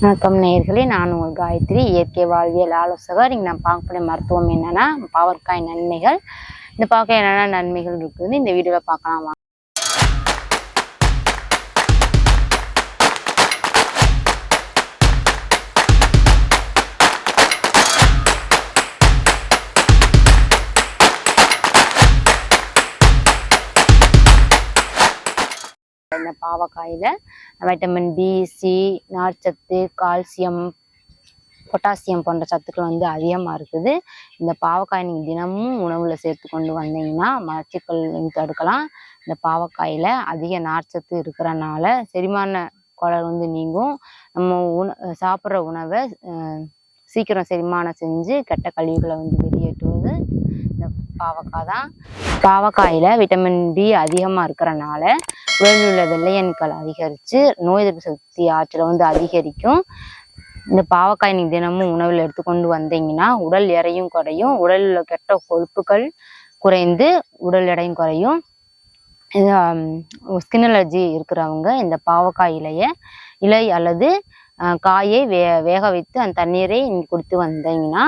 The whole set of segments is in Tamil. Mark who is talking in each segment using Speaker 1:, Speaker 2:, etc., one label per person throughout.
Speaker 1: வணக்கம் நேயர்களே, நான் உங்கள் காயத்ரி, இயற்கை வாழ்வியல் ஆலோசகர். இங்கே நான் பார்க்கக்கூடிய மருத்துவம் என்னன்னா பாவற்காய் நன்மைகள். இந்த பாவக்காய் என்னென்ன நன்மைகள் இருக்குதுன்னு இந்த வீடியோவில் பார்க்கலாம். இந்த பாவக்காயில வைட்டமின் பி, சி, நார்ச்சத்து, கால்சியம், பொட்டாசியம் போன்ற சத்துக்கள் அதிகமாக இருக்குது. இந்த பாவக்காய் நீங்கள் தினமும் உணவில் சேர்த்து கொண்டு வந்தீங்கன்னா மலச்சிக்கல் தடுக்கலாம். இந்த பாவக்காயில் அதிக நார்ச்சத்து இருக்கிறனால செரிமான கோளாறு நீங்கும். நம்ம சாப்பிட்ற உணவை சீக்கிரம் செரிமானம் செஞ்சு கெட்ட கழிவுகளை வெளியேற்றுவது இந்த பாவக்காய் தான். பாவக்காயில் விட்டமின் பி அதிகமாக இருக்கிறனால உடலில் உள்ள வெள்ளையணுக்கள் அதிகரித்து நோய் எதிர்ப்பு சக்தி ஆற்றலை அதிகரிக்கும். இந்த பாவக்காய் நீங்கள் தினமும் உணவில் எடுத்துக்கொண்டு வந்தீங்கன்னா உடல் எடையும் குறையும், உடலில் உள்ள கெட்ட கொழுப்புகள் குறைந்து உடல் எடையும் குறையும். ஸ்கின் அலர்ஜி இருக்கிறவங்க இந்த பாவக்காய் இலை அல்லது காயை வேக வைத்து அந்த தண்ணீரை நீங்கள் குடித்து வந்தீங்கன்னா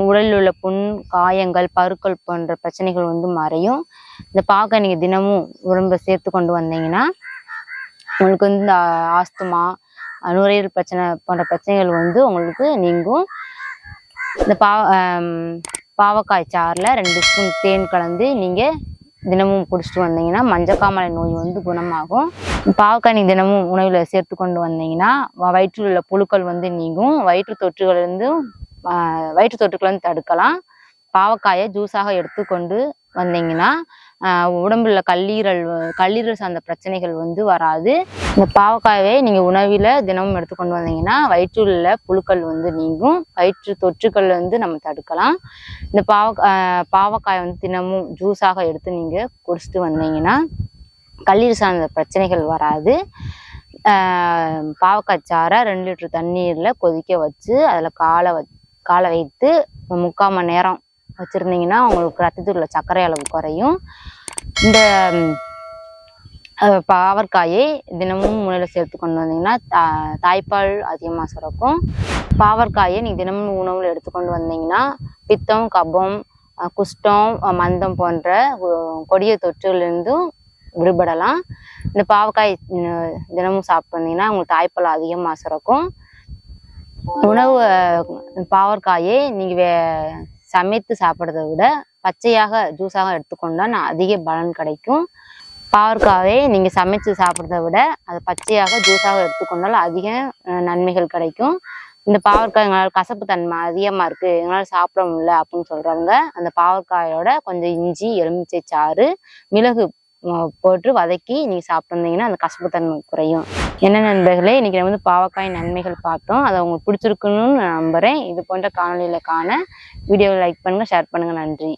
Speaker 1: உடலில் உள்ள புண், காயங்கள், பருக்கள் போன்ற பிரச்சனைகள் மறையும். இந்த பாவக்காய் நீங்கள் தினமும் உடம்பை சேர்த்து கொண்டு வந்தீங்கன்னா உங்களுக்கு இந்த ஆஸ்துமா, நுரையீரல் பிரச்சனை போன்ற பிரச்சனைகள் உங்களுக்கு நீங்கும். இந்த பாவக்காய் சாறில் 2 ஸ்பூன் தேன் கலந்து நீங்கள் தினமும் குடிச்சிட்டு வந்தீங்கன்னா மஞ்சக்காமலை நோய் குணமாகும். பாவக்காய் நீங்கள் தினமும் உணவில் சேர்த்து கொண்டு வந்தீங்கன்னா வயிற்றில் உள்ள புழுக்கள் நீங்கும். வயிற்று தொற்றுக்களை தடுக்கலாம். பாவக்காயை ஜூஸாக எடுத்துக்கொண்டு வந்தீங்கன்னா உடம்புல கல்லீரல் சார்ந்த பிரச்சனைகள் வராது. இந்த பாவக்காயை நீங்கள் உணவில் தினமும் எடுத்துக்கொண்டு வந்தீங்கன்னா வயிற்றில் உள்ள புழுக்கள் நீங்கும். வயிற்று தொற்றுக்கள் நம்ம தடுக்கலாம். இந்த பாவக்காயை தினமும் ஜூஸாக எடுத்து நீங்கள் குடிச்சிட்டு வந்தீங்கன்னா கல்லீரல் சார்ந்த பிரச்சனைகள் வராது. பாவக்காய் சாறை 2 லிட்டர் தண்ணீரில் கொதிக்க வச்சு அதில் காலை வைத்து 3/4 மணி நேரம் வச்சுருந்தீங்கன்னா உங்களுக்கு ரத்தத்தில் உள்ள சர்க்கரை அளவு குறையும். இந்த பாவற்காயை தினமும் உணவில் சேர்த்து கொண்டு வந்தீங்கன்னா தாய்ப்பால் அதிகமாக சுரக்கும். பாவற்காயை நீங்கள் தினமும் உணவில் எடுத்துக்கொண்டு வந்தீங்கன்னா பித்தம், கபம், குஷ்டம், மந்தம் போன்ற கொடிய தொற்றுகளிலிருந்தும் விடுபடலாம். இந்த பாவக்காய் தினமும் சாப்பிட்டு வந்தீங்கன்னா உங்களுக்கு தாய்ப்பால் அதிகமாக சுரக்கும். உணவு பாவற்காயை நீங்கள் சமைத்து சாப்பிட்றத விட பச்சையாக ஜூஸாக எடுத்துக்கொண்டா அதிக பலன் கிடைக்கும். பாவற்காயை நீங்கள் சமைச்சு சாப்பிட்றத விட அதை பச்சையாக ஜூஸாக எடுத்துக்கொண்டால் அதிக நன்மைகள் கிடைக்கும். இந்த பாவற்காய் எங்களால் கசப்பு தன்மை அதிகமாக இருக்குது, எங்களால் சாப்பிட முடியல அப்படின்னு சொல்கிறவங்க அந்த பாவற்காயோட கொஞ்சம் இஞ்சி, எலுமிச்சை சாறு, மிளகு போட்டு வதக்கி நீங்கள் சாப்பிட்டு வந்தீங்கன்னா அந்த கசப்பு தன்மை குறையும். என்ன நண்பர்களே, இன்றைக்கி நம்ம பாவக்காய் நன்மைகள் பார்த்தோம். அதை உங்களுக்கு பிடிச்சிருக்குன்னு நான் நம்புகிறேன். இது போன்ற காணொலியில் காண வீடியோவை லைக் பண்ணுங்கள், ஷேர் பண்ணுங்கள். நன்றி.